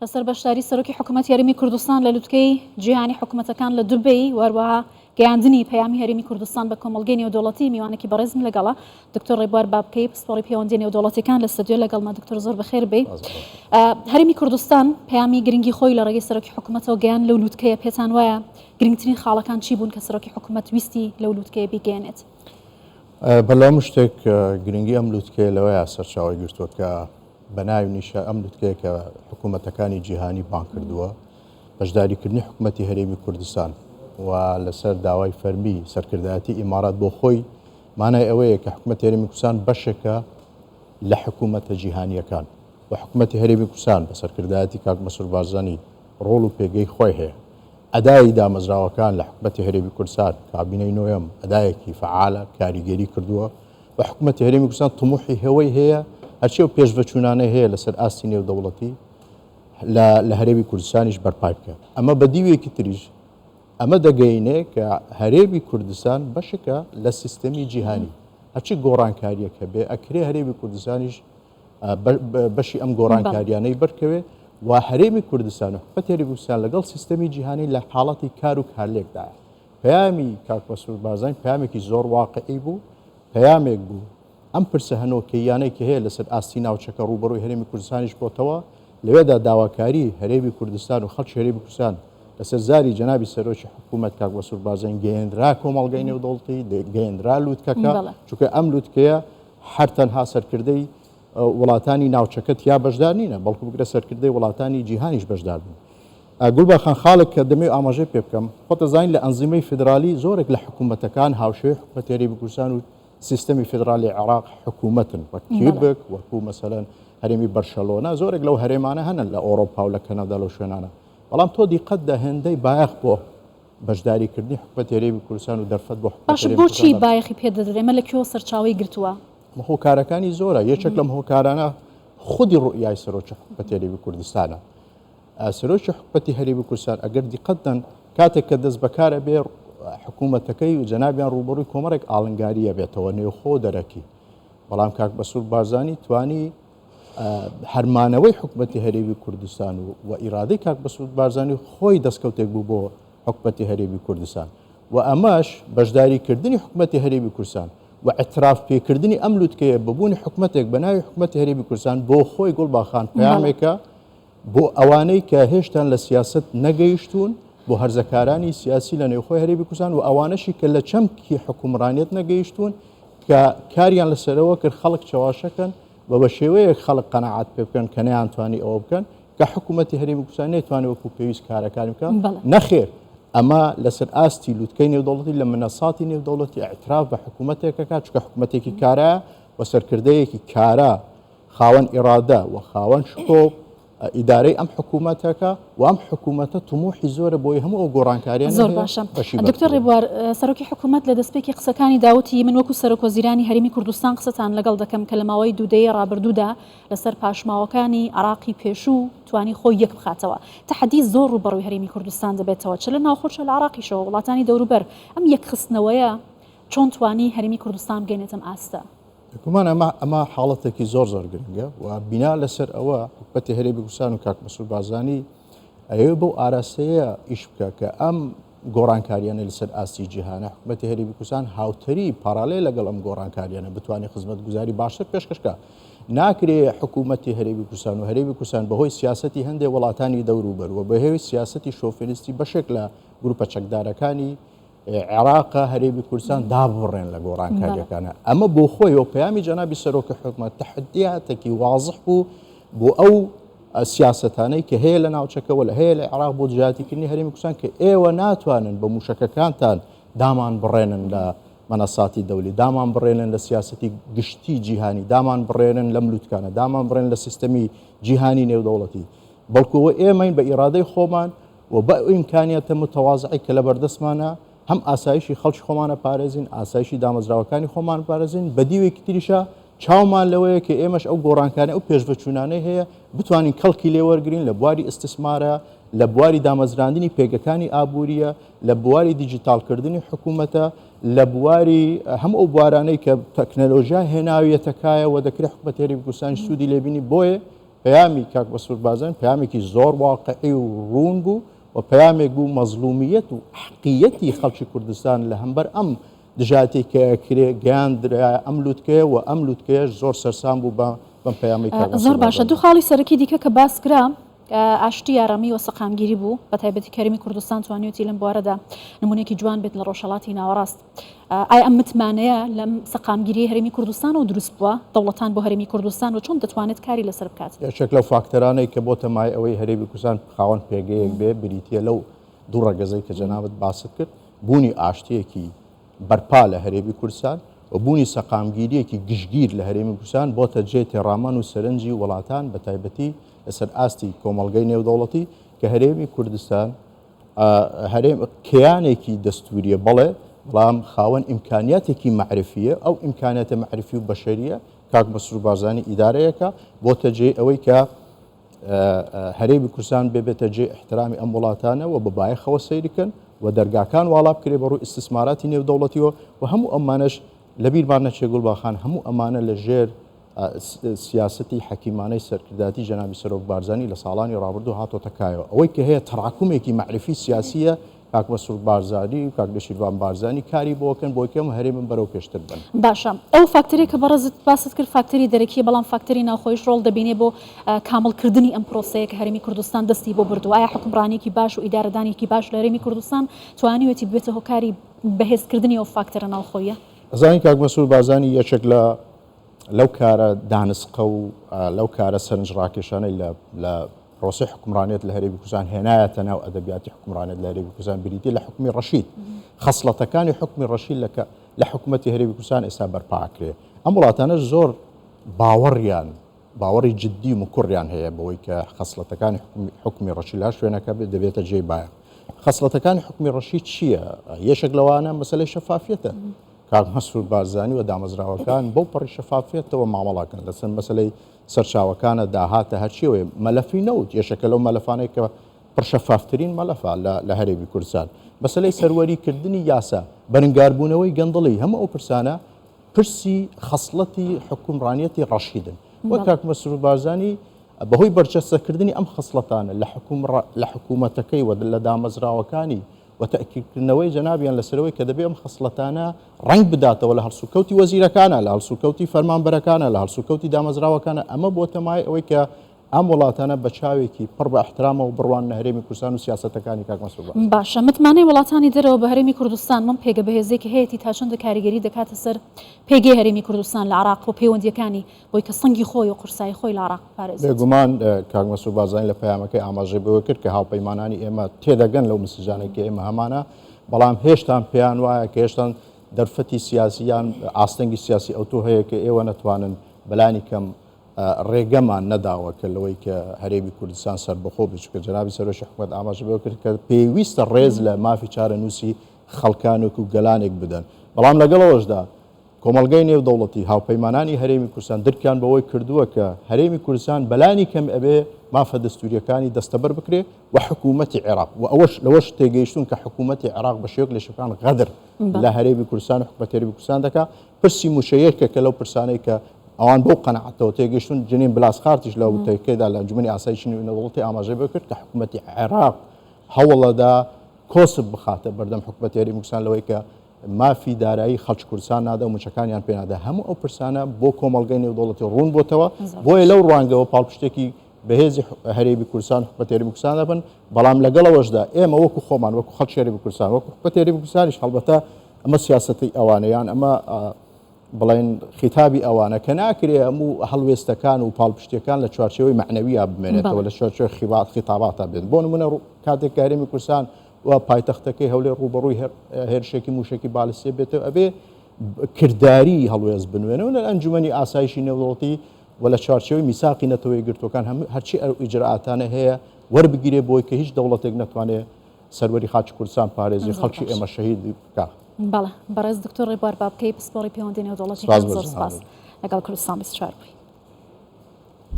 لەسەر بەشداری سەرۆکی حکوومەت هەرێمی کوردستان لە لووتکەی جیهانی حکوومەتەکان لە دوبەی وەروەها گەیاندنی پەیامی هەرێمی کوردستان بە کۆمەڵگەی نێودەوڵەتی میوانێکی بەڕێزم لەگەڵا دکتۆر ڕێبوار بابکەی پسپۆڕی پەیوەندی نێودەوڵەتیەکان لە ستودیۆ لەگەڵما دکتۆر زۆر بەخێر بێ. هەرێمی کوردستان پەیامی گرنگی خۆی لە ڕێگەی سەرۆکی حکوومەتەوە گەیان لەو لووتکەیە پێتان وایە گرنگترین خاڵەکان چی بوون کە سەرۆکی حکوومەت ویستی لەو لووتکەیە بیگەێنێت؟ بەڵام شتێک گرنگی ئەم لووتکەیە لەوەیە سەرچاوی گرتووە کە بەناوی نیشە ئەم لووتکەیە کە حکوومەتەکانی جیهانی بان کردووە بەشداریکردنی حکوومەتی هەرێمی کوردستان و لەسەر داوای فەرمی سەرکردایەتی ئیمارات بۆ خۆی مانای ئەوەیە کە حکوومەتی هەرێمی کوردستان بەشێکە لە حکوومەتە جیهانیەکان و حکوومەتی هەرێمی کوردستان بە سەرکردایەتی کاک مەسعود بارزانی ڕۆڵ و پێگەی خۆی هەیە. ئەدای دامەزراوەکان لە حکوومەتی هەرێمی کوردستان کابینەی نۆیەم ئەدایەکی فعالە کاریگەری کردووە و حکوومەتی هەرێمی کوردستان تموحی هەوەی هەیە هەرچی و پێشڤەچوونانەی هەیە لەسەر ئاستی نێودەوڵەتی لە هەرێمی کوردستانیش بەرپای بکات. ئەمە بە دیوێکی تریش ئەمە دەگەینێ کە هەرێمی کوردستان بەشێکە لە سیستەمی جیهانی هەرچی گۆڕانکاریەکە بێ ئەکرێ هەرێمی کوردستانیش بەشی ئەم گۆڕانکاریانەی بەرکەوێ و هەرێمی کوردستان و حکوومەتی هەرێمی کوردستان لەگەڵ سیستەمی جیهانی لە حاڵەتی کار و کارلێکدایە. پەیامی کاک مەسعود بارزانی پەیامێکی زۆر واقعی بوو، پەیامێک بوو ئەم پرسە هەنۆکەیانەی کە هەیە لەسەر ئاستی ناوچەکە ڕوبەڕووی هەرێمی کوردستانیش بۆتەوە لەوێدا داواکاری هەرێمی کوردستان و خەڵکی هەرێمی کوردستان لەسەر زاری جەنابی سەرۆکی حکوومەت کاک مەسعود بارزانی گەیەندرا کۆمەڵگەی نێودەوڵەتی گەیەندرا لووتکەکە چونکە ئەم لووتکەیە هەر تەنها سەرکردەی وڵاتانی ناوچەکە یا بەشدار نینە بەڵکو بگرە سەرکردەی وڵاتانی جیهانیش بەشدار بوون. گولباخان خاڵک کە دەمێ ئاماژەی پێ بکەم خۆتە زانین لە ئەنزیمەی فدرالی زۆرێک لە حکوومەتەکان هاوشێوەی حکوومەتی هەرێمی کوردستان و سیستەمی فدرالی عێراق حکوومەتن وەک کیوبک وەکو مەسەلەن هەرێمی بەرشەلۆنا زۆرێک لەو هەرێمانە هەنن لە ئەوڕۆپا و لە کەنەدا لەو شوێنانە. بەڵام تۆ دیقەتدا هێندەی بایەخ بۆ بەشداریکردنی حکوومەتی هەرێمی کوردستان و دەرفەت بۆ باش بۆچی بایەخی پێدەدرێمە لە کێوە سەرچاوی گرتووە؟ هۆکارەکانی زۆرە یەکێک لەم هۆکارانە خودی ڕوئیای سەرۆکی حکوومەتی هەرێمی کوردستانە. سەرۆکی حکوومەتی هەرێمی کوردستان ئەگەر دیقەتدەن کاتێک کە دەست بەکارە بێ حکوومەتەکەی و جەنابیان ڕوبەڕووی کۆمەڕێک ئاڵنگاریە بێتەوە نێوخۆ دەرەکی. بەڵام کاک مەسعود بارزانی توانی هەرمانەوەی حکوومەتی هەرێمی کوردستان و ئیرادەی کاک مەسعود بارزانی خۆی دەستکەوتێک بوو بۆ حکوومەتی هەرێمی کوردستان و ئەمەش بەشداریکردنی حکوومەتی هەرێمی کوردستان و اعتراف پێکردنی ئەم لووتکەیە ببوونی حکوومەتێک بە ناوی حکوومەتی هەرێمی کوردستان بۆ خۆی گوڵباخان پەیامێکە بۆ ئەوانەی کە هێشتان لە سیاست نەگەیشتون بۆ هەرزەکارانی سیاسی لە نێوخۆی هەرێمی کوردستان و ئەوانەشی کە لە چەمکی حکومڕانیەت نەگەیشتون کە کاریان لەسەرەوە کرد خەڵک چاواشەکەن و بە شێوەیەک خەڵک قەنەعات پێ بکەن کە نەیانتوانی ئەوە بکەن کە حکوومەتی هەرێمی کوردستان نەیتوانێت وەکو پێویست کارەکانی بکەن. نەخێر ئەمە لەسەر ئاستی لووتکەی نێودەوڵەتی لە منەساتی نێودەوڵەتی ئاعتراف بە حکوومەتێکەکە چونکە حکوومەتێکی کارە و سەرکردەیەکی کارە خاوەن ئیرادە و خاوەن شکۆ ئیدارەی ئەم حکوومەتەکە و ئەم حکوومەتە تموحی زۆرە بۆی هەموو ئەو گۆڕانکاریان زۆر باشە. دکتۆر ڕێبوار سەرۆکی حکوومەت لە دەستپێکی قسەکانی داوتی من وەکو سەرۆک وەزیرانی هەرێمی کوردستان قسەتان لەگەڵ دەکەم کە لە ماوەی دوودەیە ڕابردوودا لەسەر پاشماوەکانی عراقی پێشوو توانی خۆی یەک بخاتەوە. تەحەدی زۆر ڕوبەڕووی هەرێمی کوردستان دەبێتەوە چ لە ناوخۆشە لە عراقیشەوە وڵاتانی دەوروبەر ئەم یەکخستنەوەیە چۆن توانی هەرێمی کوردستان بگەێنێتم ئاستە؟ گومان ئەمە حاڵەتێکی زۆر گرنگە و بینا لەسەر ئەوە حکوومەتی هەرێمی کوردستان و کاک مەسعود بارزانی ئەوێ بەو ئاراستەیە ئیش بکە کە ئەم گۆڕانکاریانە لەسەر ئاستی جیهانە حکوومەتی هەرێمی کوردستان هاوتەری پارالێ لەگەڵ ئەم گۆڕانکاریانە بتوانێت خزمەتگوزاری باشتر پێشکەشکە. ناکرێ حکوومەتی هەرێمی کوردستان و هەرێمی کوردستان بەهۆی سیاسەتی هەندێک وڵاتانی دەوروبەر و بەهۆی سیاسەتی شۆفێنیستی بەشێک لە گروپە چەکدارەکانی عێراقە هەرێمی کوردستان دابڕێن لە گۆڕانکاریەکانە. ئەمە بۆ خۆی و پەیامی جەنابی سەرۆکی حکوومەت تەحەدیاتێکی واضح بوو بۆ ئەو سیاسەتانەی کە هەیە لە ناوچەکەەوە لە هەیە لە عێراق بۆ دژاتیکردنی هەرێمی کوردستان کە ئێوە ناتوانن بە موشەکەکانتان دامان بڕێنن لە مەنەساتی دەولی، دامان بڕێنن لە سیاسەتی گشتی جیهانی، دامان بڕێنن لە ملووتکانە، دامان بڕێن لە سیستەمی جیهانی نێودەوڵەتی، بەڵکوەوە ئێمەین بە ئیرادەی خۆمان و بە ئیمکانیەتە متەوازعی کە لە بەردەستمانە هەم ئاسایشی خەڵکی خۆمانە پارێزین ئاسایشی دامەزراوەکانی خۆمان پارێزین بە دیوێکی تریشە چاومان لەوەیە کە ئێمەش ئەو گۆڕانکانە ئەو پێشڤەچوونانەی هەیە بتوانین کەڵکی لێوەرگرین لە بواری ئیستثمارە، لە بواری دامەزراندنی پێگەکانی ئابووریە، لە بواری دیجیتالکردنی حکوومەتە، لە بواری هەم ئەو بوارانەی کە تەکنەلۆژیا هێناویەتەکایە و دەکرێت حکوومەتی هەرێمی کوردستان سوودی لێبینی. بۆیە پەیامی کاک بەسوور بازان پەیامێکی زۆر واقعی و ڕوون بوو و پەیامێک بوو مەزلومیەت و حەقیەتی خەڵکی کوردستان لە هەمبەر ئەم دژاتی کە کرێ گەیاندرایە ئەم لووتکەیە و ئەم لووتکەیەش زۆر سەرسام بوو بەم پەیامی زۆر باشە. دوو خاڵی سەرەکی دیکە کە باس کرا ئاشتی یارامی و سەقامگیری بوو بە تایبەتی کەرمی کوردستان توانیوتی لەم بوارەدا نمونێکی جوان بێت لە ڕۆژهەڵاتی ناوەڕاست. ئایا ئەم متمانەیە لەم سەقامگیری هەرێمی کوردستان و دروست بووە دەوڵەتان بۆ هەرێمی کوردستان و چۆن دەتوانێت کاری لەسەر بکات؟ یەکێک لەو فاکتەرانەی کە بۆ تەمای ئەوەی هەرێمی کوردستان خاوەن پێگەیەک بێ بریتە لەو دوو ڕەگەزەی کە جەنابەت باست کرد بوونی ئاشتیەکی بەرپا لە هەرێمی کوردستان و بوونی سەقامگیریەکی گشتگیر لە هەرێمی کوردستان بۆتە جێ تێڕامان و سەرنجی وڵاتان بە تایبەتی لەسەر ئاستی کۆمەڵگەی نێودەوڵەتی کە هەرێمی کوردستان هەرێم کیانێکی دەستوریە بەڵێ بەڵام خاوەن ئیمکانیاتێکی معرفیە ئەو ئیمکانیاتە معرفی و بەشەریە کاک بەسوور بارزانی ئیدارەیەکە بۆتە جێ ئەوەی کە هەرێمی کوردستان بێتە جێ احترامی ئەم وڵاتانە و بەبایەخەوە سەیرکەن و دەرگاکان واڵا بکرێ بەڕووی ئیستثماراتی نێودەوڵەتیەوە و هەموو ئەمانەش لەبیرمان نەچێ گوڵباخان هەموو ئەمانە لە ژێر سیاستی حەکیمانەی سەرکرداتی جەنابی سەرۆک بارزانی لە ساڵانی ڕابردوو هاتۆتە کایەوە ئەوەی کە هەیە تەڕاکومێکی معرفی سیاسیە کاک بەسوور بارزانی و کاک بەشیروان بارزانی کاری بۆکەن بۆ یەکەم هەرێمن بەرەو پێشتر بن. باشە ئەو فاکتەری کە بەڕێزت باست کرد فاکتەری دەرەکیە بەڵام فاکتەری ناوخۆیش ڕۆڵ دەبینێ بۆ کامەڵکردنی ئەم پرۆسەیە کە هەرێمی کوردستان دەستی بۆ بردووە. ئایا حکمڕانێکی باش و ئیدارەدانێکی باش لە هەرێمی کوردستان توانیوێتی بێتە هۆکاری بەهێزکردنی ئەو فاکتەرە ناوخۆیە؟ ئەزانی کاک بەسوور بارزانی یەکێک لەو کارە دانسقە و لەو کارە سەرنجڕاکێشانەی لە پرۆسی حکومڕانێت لە هەرێمی کوردستان هێنایەتە ناو ئەدەبیاتی حکومڕانێت لە هەرێمی کوردستان بریتی لە حکومی ڕەشید خەسڵەتەکانی حکومی ڕەشید لە حکوومەتی هەرێمی کوردستان ئێستا بەرپاکرێ. ئەم وڵاتانە زۆر باوەڕی جددی و مکوڕیان هەیە بەوەی کە خەسڵەتەکانی حکومی ڕەشید لا شوێنەکە دەبێتە جێی بایە. خەسڵەتەکانی حکومی ڕەشید چییە؟ یەشێک لەوانە مەسەلەی شەفافیەتە. کاک بەسوور بارزانی و دامەزراوەکان بەو پەڕی شەفافیەتەوە مامەڵاکەن لەسەر مەسەلەی سەرچاوەکانە داهاتە هەرچیەوەی مەلەفی نەوت یەشەکە لەو مەلەفانەی کە پڕشەفافترین مەلەفە لە هەرێمی کوردستان مەسەلەی سەروەریکردنی یاسا بەرەنگاربوونەوەی گەندڵی هەموو ئەو پرسانە پرسی خەسڵەتی حکومڕانیەتی ڕەشیدن وە کاک بەسوور بارزانی بەهۆی بەرجەستەکردنی ئەم خەسڵەتانە لە حکوومەتەکەی و لە دامەزراوەکانی و تأکیدکردنەوەی جەنابیان لەسەرەوەی کە دەبێ ئەم خەسڵەتانە ڕنگ بداتەوە لە هەڵسوکەوتی وەزیرەکانە لە هەڵسوکەوتی فەرمانبەرەکانە لە هەڵسوکەوتی دامەزراوەکانە ئەمە بۆ تەمای ئەوەی کە ئەم وڵاتانە بە چاوێکی پڕ بە احترامە و بڕوان لە هەرێمی کوردستان و سیاسەتەکانی کاک بەسوور باشە متمانەی وڵاتانی دەرەوە بە هەرێمی کوردستان من پێگە بەهێزێکی هەیەی تا چەندە کاریگەری دەکاتە سەر پێگەی هەرێمی کوردستان لە عراق و پەیوەندیەکانی بۆی کە سەنگی خۆی و قورسایی خۆی لە عراق پارێزێت. بێگومان کاک بەسوور بارزانی لە پەیامەکەی ئاماژەی بەوە کرد کە هاوپەیمانانی ئێمە تێدەگەن لەو مسجانێکی ئێمە هەمانە بەڵام هێشتان پێیان وایە کە هێشتان دەرفەتی سیاسیان ئاستەنگی سیاسی ئەوتۆ هەیە کە ئێوە نەتوانن بەلانی کەم ڕێگەمان نەداوە کە لەوەی کە هەرێمی کوردستان سەربەخۆ بچکە جەنابی سەرۆکی حکوومەت ئاماژە بەوە کرد کە پێویستە ڕێز لە مافی چارەنووسی خەڵکانێک و گەلانێک بدەن بەڵام لەگەڵەوەشدا کۆمەڵگەی نێودەوڵەتی هاوپەیمانانی هەرێمی کوردستان درکیان بەوەی کردووە کە هەرێمی کوردستان بەلانی کەم ئەبێ مافە دەستوریەکانی دەستەبەر بکرێ و حکوومەتی عێراق و ئەوەش لەوەش تێگەیشتون کە حکوومەتی عێراق بە شێوەیەک لە شەکان غەدر لە هەرێمی کوردستان و حکوومەتی هەرێمی کوردستان دەکات پرسی موشەیەکە کە لەو پرسانەی کە ئەوان بۆ قەنەعەتەوە تێگەیشتون جنین بلاسخارتیش لە وتەکەیدا لە ئەنجومەنی ئاسایشی نێودەوڵەتی ئاماژەی بۆ کرد کە حکوومەتی عێراق هەوڵەدا کۆسب بخاتە بەردەم حکوومەتی هەرێمی کوردستان لەوەی کە مافی دارایی خەڵکی کوردستان نادا و موچەکانیان پێ نادا هەموو ئەو پرسانە بۆ کۆمەڵگەی نێودەوڵەتی ڕوون بۆتەوە بۆیە لەو ڕوانگەوە پاڵپشتێکی بەهێزی هەرێمی کوردستان حکوومەتی هەرێمی کوردستان دەبن بەڵام لەگەڵەوەشدا ئێمە وەکو خۆمان وەکو خەڵکی هەرێمی کوردستان وەکو حکوومەتی هەرێمی کوردستانیش هەڵبەتە ئەمە سیاسەتی ئەوانەیان ئەمە بڵێن خیتابی ئەوانە کە ناکرێ هەموو هەڵوێستەکان و پاڵپشتەکان لە چوارچێوەی معنەویە بمێنێتەوە لە چوارچێوەی خیتاباتە بێت بۆ نمونە کاتێک هەرێمی کوردستان و پایتەختەکەی هەولێر ڕوبەڕووی هێرشێکی موشێکی بالستێ بێتەوە ئەبێ کردداری هەڵوێز بنوێنەوە لە ئەنجومەنی ئاسایشی نێودەوڵەتی و لە چوارچێوەی میساقی نەتەوەی گرتوەکان هەرچی ئیجرئاتانە هەیە وەربگیرێ بۆی کە هیچ دەوڵەتێک نەتوانێت سەروەری خاچی کوردستان پارێزی خەڵکی ئێمە شەهید بکات. بەڵێ بەڕێز دکتۆر ڕێبوار بابکەی پسپۆڕی پەیوەندی نێودەوڵەتی زۆر سپاس لەگەڵ کوردستان 24 بووی.